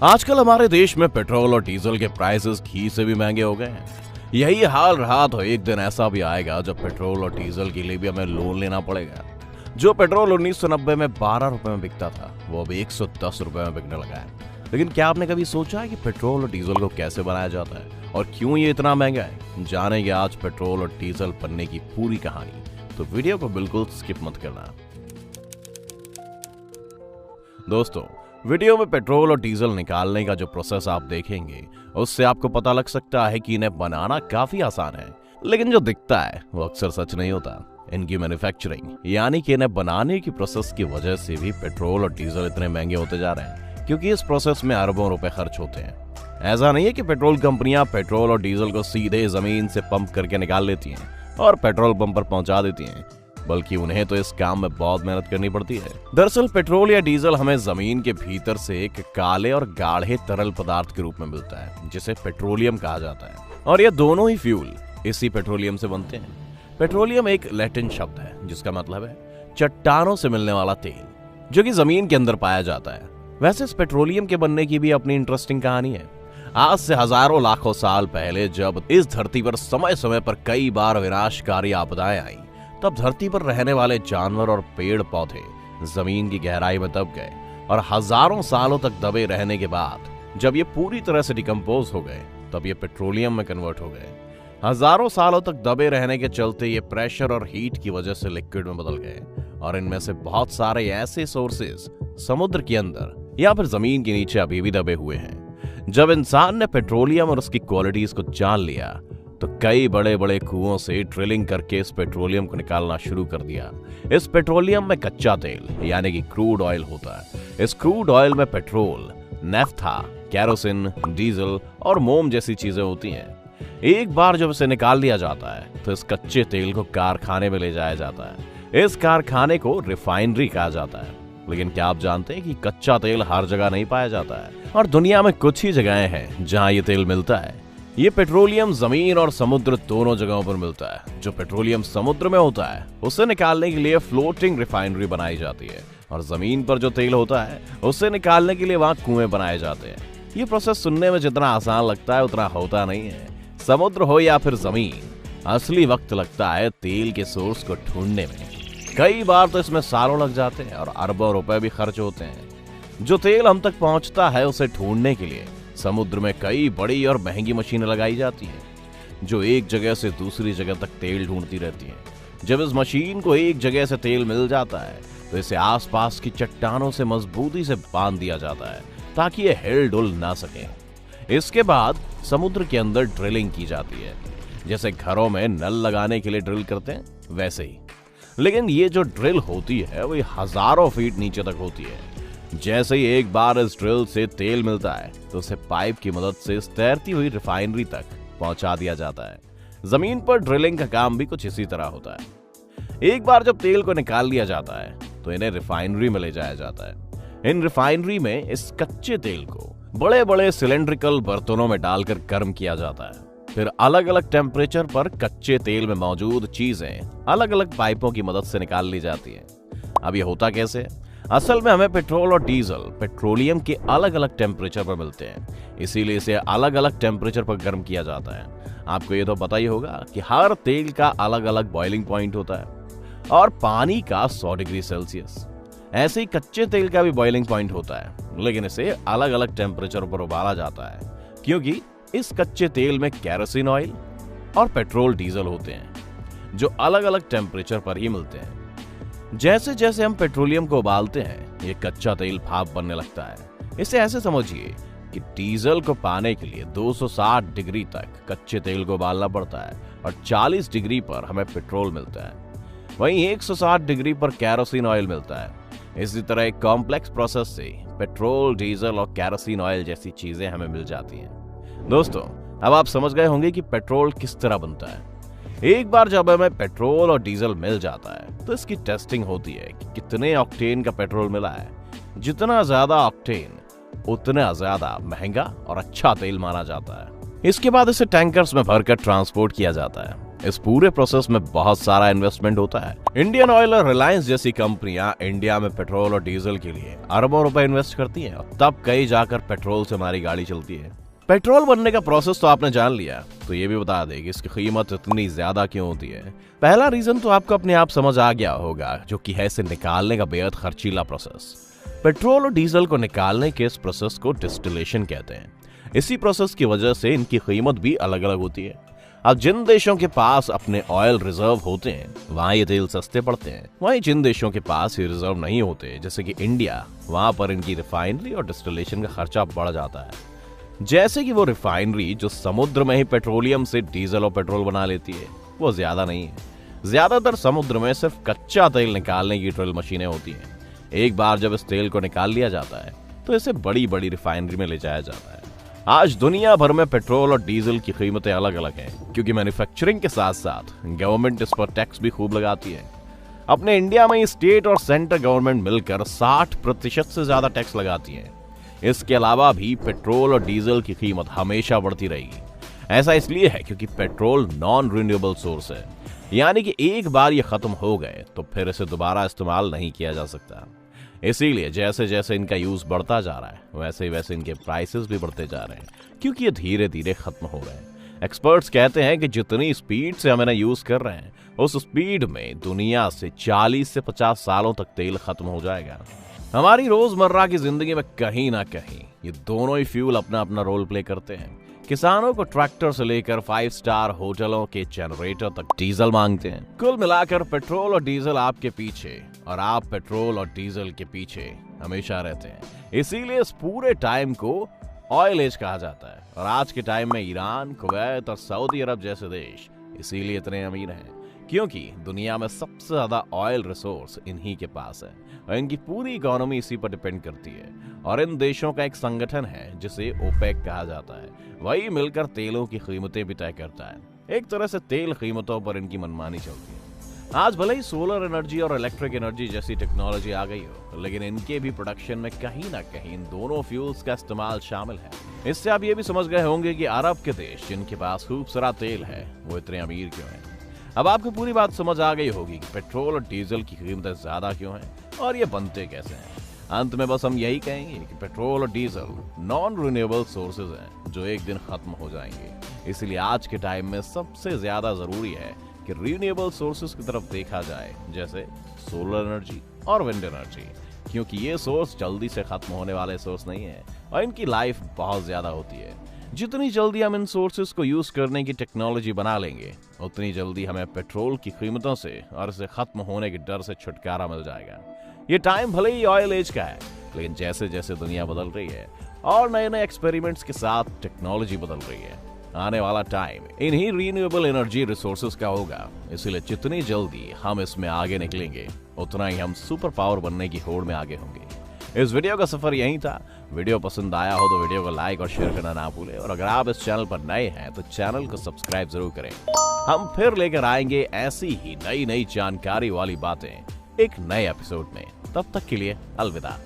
आजकल हमारे देश में पेट्रोल और डीजल के प्राइसेस घी से भी महंगे हो गए हैं। यही हाल रहा तो एक दिन ऐसा भी आएगा जब पेट्रोल और डीजल के लिए भी हमें लोन लेना पड़ेगा। जो पेट्रोल 1990 में 12 रुपए में बिकता था वो अब 110 रुपए में बिकने लगा है। लेकिन क्या आपने कभी सोचा है कि पेट्रोल और डीजल को कैसे बनाया जाता है और क्यों ये इतना महंगा है? जानेंगे आज पेट्रोल और डीजल बनने की पूरी कहानी, तो वीडियो को बिल्कुल स्किप मत करना। दोस्तों, वीडियो में पेट्रोल और डीजल निकालने का जो प्रोसेस आप देखेंगे उससे आपको पता लग सकता है कि इन्हें बनाना काफी आसान है, लेकिन जो दिखता है वो अक्सर सच नहीं होता। इनकी मैन्युफैक्चरिंग यानी कि इन्हें बनाने की प्रोसेस की वजह से भी पेट्रोल और डीजल इतने महंगे होते जा रहे हैं, क्योंकि इस प्रोसेस में अरबों रुपए खर्च होते हैं। ऐसा नहीं है कि पेट्रोल कंपनियां पेट्रोल और डीजल को सीधे जमीन से पंप करके निकाल लेती हैं और पेट्रोल पंप पर पहुंचा देती हैं, बल्कि उन्हें तो इस काम में बहुत मेहनत करनी पड़ती है। दरअसल पेट्रोल या डीजल हमें जमीन के भीतर से एक काले और गाढ़े तरल पदार्थ के रूप में मिलता है, जिसे पेट्रोलियम कहा जाता है, और ये दोनों ही फ्यूल इसी पेट्रोलियम से बनते हैं। पेट्रोलियम एक लैटिन शब्द है जिसका मतलब है चट्टानों से मिलने वाला तेल, जो कि जमीन के अंदर पाया जाता है। वैसे इस पेट्रोलियम के बनने की भी अपनी इंटरेस्टिंग कहानी है। आज से हजारों लाखों साल पहले जब इस धरती पर समय समय पर कई बार विनाशकारी आपदाएं आई, तब धरती पर रहने वाले जानवर और पेड़ पौधे जमीन की गहराई में दब गए, और हजारों सालों तक दबे रहने के बाद जब ये पूरी तरह से डिकम्पोज हो गए तब ये पेट्रोलियम में कन्वर्ट हो गए। हजारों सालों तक दबे रहने के चलते ये प्रेशर और हीट की वजह से लिक्विड में बदल गए, और इनमें से बहुत सारे ऐसे सोर्सेज समुद्र के अंदर या फिर जमीन के नीचे अभी भी दबे हुए हैं। जब इंसान ने पेट्रोलियम और उसकी क्वालिटीज को जान लिया तो कई बड़े बड़े कुओं से ड्रिलिंग करके इस पेट्रोलियम को निकालना शुरू कर दिया। इस पेट्रोलियम में कच्चा तेल यानी कि क्रूड ऑयल होता है। इस क्रूड ऑयल में पेट्रोल, नेफ्था, केरोसिन, डीजल और मोम जैसी चीजें होती हैं। एक बार जब इसे निकाल लिया जाता है तो इस कच्चे तेल को कारखाने में ले जाया जाता है। इस कारखाने को रिफाइनरी कहा जाता है। लेकिन क्या आप जानते हैं कि कच्चा तेल हर जगह नहीं पाया जाता है, और दुनिया में कुछ ही जगहें हैं जहां ये तेल मिलता है। ये पेट्रोलियम जमीन और समुद्र दोनों जगहों पर मिलता है। जो पेट्रोलियम समुद्र में होता है उसे निकालने के लिए फ्लोटिंग रिफाइनरी बनाई जाती है, और जमीन पर जो तेल होता है उसे निकालने के लिए वहां कुएं बनाए जाते हैं। ये प्रोसेस सुनने में जितना आसान लगता है उतना होता नहीं है। समुद्र हो या फिर जमीन, असली वक्त लगता है तेल के सोर्स को ढूंढने में। कई बार तो इसमें सालों लग जाते हैं और अरबों रुपए भी खर्च होते हैं। जो तेल हम तक पहुंचता है उसे ढूंढने के लिए समुद्र में कई बड़ी और महंगी मशीनें लगाई जाती हैं, जो एक जगह से दूसरी जगह तक तेल ढूंढती रहती हैं। जब इस मशीन को एक जगह से तेल मिल जाता है तो इसे आसपास की चट्टानों से मजबूती से बांध दिया जाता है ताकि ये हिल डुल ना सके। इसके बाद समुद्र के अंदर ड्रिलिंग की जाती है, जैसे घरों में नल लगाने के लिए ड्रिल करते हैं वैसे ही। लेकिन ये जो ड्रिल होती है वो हजारों फीट नीचे तक होती है। जैसे ही एक बार इस ड्रिल से तेल मिलता है तो उसे पाइप की मदद से इस तैरती हुई रिफाइनरी तक पहुंचा दिया जाता है। जमीन पर ड्रिलिंग का काम भी कुछ इसी तरह होता है। एक बार जब तेल को निकाल लिया जाता है तो इन्हें रिफाइनरी में ले जाया जाता है। इन रिफाइनरी में इस कच्चे तेल को बड़े बड़े सिलेंड्रिकल बर्तनों में डालकर गर्म किया जाता है। फिर अलग अलग टेम्परेचर पर कच्चे तेल में मौजूद चीजें अलग अलग पाइपों की मदद से निकाल ली जाती हैं। अब ये होता कैसे? असल में हमें पेट्रोल और डीजल पेट्रोलियम के अलग अलग टेम्परेचर पर मिलते हैं, इसीलिए इसे अलग अलग टेम्परेचर पर गर्म किया जाता है। आपको ये तो पता ही होगा कि हर तेल का अलग अलग बॉइलिंग पॉइंट होता है, और पानी का 100 डिग्री सेल्सियस। ऐसे ही कच्चे तेल का भी बॉइलिंग पॉइंट होता है, लेकिन इसे अलग अलग टेम्परेचर पर उबाला जाता है, क्योंकि इस कच्चे तेल में केरोसिन ऑयल और पेट्रोल डीजल होते हैं, जो अलग अलग टेम्परेचर पर ही मिलते हैं। जैसे जैसे हम पेट्रोलियम को उबालते हैं ये कच्चा तेल भाप बनने लगता है। इसे ऐसे समझिए कि डीजल को पाने के लिए 260 डिग्री तक कच्चे तेल को उबालना पड़ता है, और 40 डिग्री पर हमें पेट्रोल मिलता है। वहीं 160 डिग्री पर केरोसिन ऑयल मिलता है। इसी तरह एक कॉम्प्लेक्स प्रोसेस से पेट्रोल, डीजल और केरोसिन ऑयल जैसी चीजें हमें मिल जाती हैं। दोस्तों, अब आप समझ गए होंगे कि पेट्रोल किस तरह बनता है। एक बार जब हमें पेट्रोल और डीजल मिल जाता है तो इसकी टेस्टिंग होती है कि कितने ऑक्टेन का पेट्रोल मिला है। जितना ज्यादा ऑक्टेन उतना ज्यादा महंगा और अच्छा तेल माना जाता है। इसके बाद इसे टैंकर्स में भरकर ट्रांसपोर्ट किया जाता है। इस पूरे प्रोसेस में बहुत सारा इन्वेस्टमेंट होता है। इंडियन ऑयल और रिलायंस जैसी कंपनियां इंडिया में पेट्रोल और डीजल के लिए अरबों रुपए इन्वेस्ट करती हैं, तब कई जाकर पेट्रोल से हमारी गाड़ी चलती है। पेट्रोल बनने का प्रोसेस तो आपने जान लिया, तो ये भी बता दें कि इसकी कीमत इतनी ज्यादा क्यों होती है। पहला रीजन तो आपको अपने आप समझ आ गया होगा, जो कि है इसे निकालने का बेहद खर्चीला प्रोसेस। पेट्रोल और डीजल को निकालने के इस प्रोसेस को डिस्टिलेशन कहते हैं। इसी प्रोसेस की वजह से इनकी कीमत भी अलग अलग होती है। अब जिन देशों के पास अपने ऑयल रिजर्व होते हैं वहां ये तेल सस्ते पड़ते हैं, वहीं जिन देशों के पास ये रिजर्व नहीं होते जैसे कि इंडिया, वहां पर इनकी रिफाइनरी और डिस्टिलेशन का खर्चा बढ़ जाता है। जैसे कि वो रिफाइनरी जो समुद्र में ही पेट्रोलियम से डीजल और पेट्रोल बना लेती है, वो ज्यादा नहीं है। ज्यादातर समुद्र में सिर्फ कच्चा तेल निकालने की ड्रिल मशीनें होती हैं। एक बार जब इस तेल को निकाल लिया जाता है तो इसे बड़ी बड़ी रिफाइनरी में ले जाया जाता है। आज दुनिया भर में पेट्रोल और डीजल की कीमतें अलग अलग हैं, क्योंकि मैन्युफैक्चरिंग के साथ साथ गवर्नमेंट इस पर टैक्स भी खूब लगाती है। अपने इंडिया में स्टेट और सेंट्रल गवर्नमेंट मिलकर 60% से ज्यादा टैक्स लगाती है। इसके अलावा भी पेट्रोल और डीजल की कीमत हमेशा बढ़ती रहेगी। ऐसा इसलिए है क्योंकि पेट्रोल नॉन रिन्यूएबल सोर्स है, यानी कि एक बार ये खत्म हो गए तो फिर इसे दोबारा इस्तेमाल नहीं किया जा सकता। इसीलिए जैसे जैसे इनका यूज बढ़ता जा रहा है वैसे वैसे इनके प्राइसेस भी बढ़ते जा रहे हैं, क्योंकि ये धीरे धीरे खत्म हो रहे हैं। एक्सपर्ट्स कहते हैं कि जितनी स्पीड से हम इन्हें यूज कर रहे हैं उस स्पीड में दुनिया से 40 से 50 सालों तक तेल खत्म हो जाएगा। हमारी रोजमर्रा की जिंदगी में कहीं ना कहीं ये दोनों ही फ्यूल अपना अपना रोल प्ले करते हैं। किसानों को ट्रैक्टर से लेकर 5 स्टार होटलों के जनरेटर तक डीजल मांगते हैं। कुल मिलाकर पेट्रोल और डीजल आपके पीछे और आप पेट्रोल और डीजल के पीछे हमेशा रहते हैं। इसीलिए इस पूरे टाइम को ऑयल एज कहा जाता है। और आज के टाइम में ईरान, कुवैत और सऊदी अरब जैसे देश इसीलिए इतने अमीर हैं, क्योंकि दुनिया में सबसे ज्यादा ऑयल रिसोर्स इन्हीं के पास है और इनकी पूरी इकोनॉमी इसी पर डिपेंड करती है। और इन देशों का एक संगठन है जिसे ओपेक कहा जाता है, वही मिलकर तेलों की कीमतें भी तय करता है। एक तरह से तेल कीमतों पर इनकी मनमानी चलती है। आज भले ही सोलर एनर्जी और इलेक्ट्रिक एनर्जी जैसी टेक्नोलॉजी आ गई हो, लेकिन इनके भी प्रोडक्शन में कहीं ना कहीं इन दोनों फ्यूल्स का इस्तेमाल शामिल है। इससे आप ये भी समझ गए होंगे कि अरब के देश जिनके पास खूब सारा तेल है वो इतने अमीर क्यों हैं। अब आपको पूरी बात समझ आ गई होगी कि पेट्रोल और डीजल की कीमतें ज्यादा क्यों हैं और ये बनते कैसे हैं। अंत में बस हम यही कहेंगे कि पेट्रोल और डीजल नॉन रिन्यूएबल सोर्सेज हैं जो एक दिन खत्म हो जाएंगे। इसलिए आज के टाइम में सबसे ज्यादा जरूरी है कि रिन्यूएबल सोर्सेज की तरफ देखा जाए, जैसे सोलर एनर्जी और विंड एनर्जी, क्योंकि ये सोर्स जल्दी से खत्म होने वाले सोर्स नहीं है और इनकी लाइफ बहुत ज्यादा होती है। जितनी जल्दी हम इन सोर्सेज को यूज करने की टेक्नोलॉजी बना लेंगे, उतनी जल्दी हमें पेट्रोल की कीमतों से और इसे खत्म होने के डर से छुटकारा मिल जाएगा। ये टाइम भले ही ऑयल एज का है, लेकिन जैसे जैसे दुनिया बदल रही है और नए नए एक्सपेरिमेंट्स के साथ टेक्नोलॉजी बदल रही है, आने वाला टाइम इन्हीं रिन्यूएबल एनर्जी रिसोर्सेज का होगा। इसलिए जितनी जल्दी हम इसमें आगे निकलेंगे, उतना ही हम सुपर पावर बनने की होड़ में आगे होंगे। इस वीडियो का सफर यही था। वीडियो पसंद आया हो तो वीडियो को लाइक और शेयर करना ना भूलें, और अगर आप इस चैनल पर नए हैं तो चैनल को सब्सक्राइब जरूर करें। हम फिर लेकर आएंगे ऐसी ही नई नई जानकारी वाली बातें एक नए एपिसोड में। तब तक के लिए अलविदा।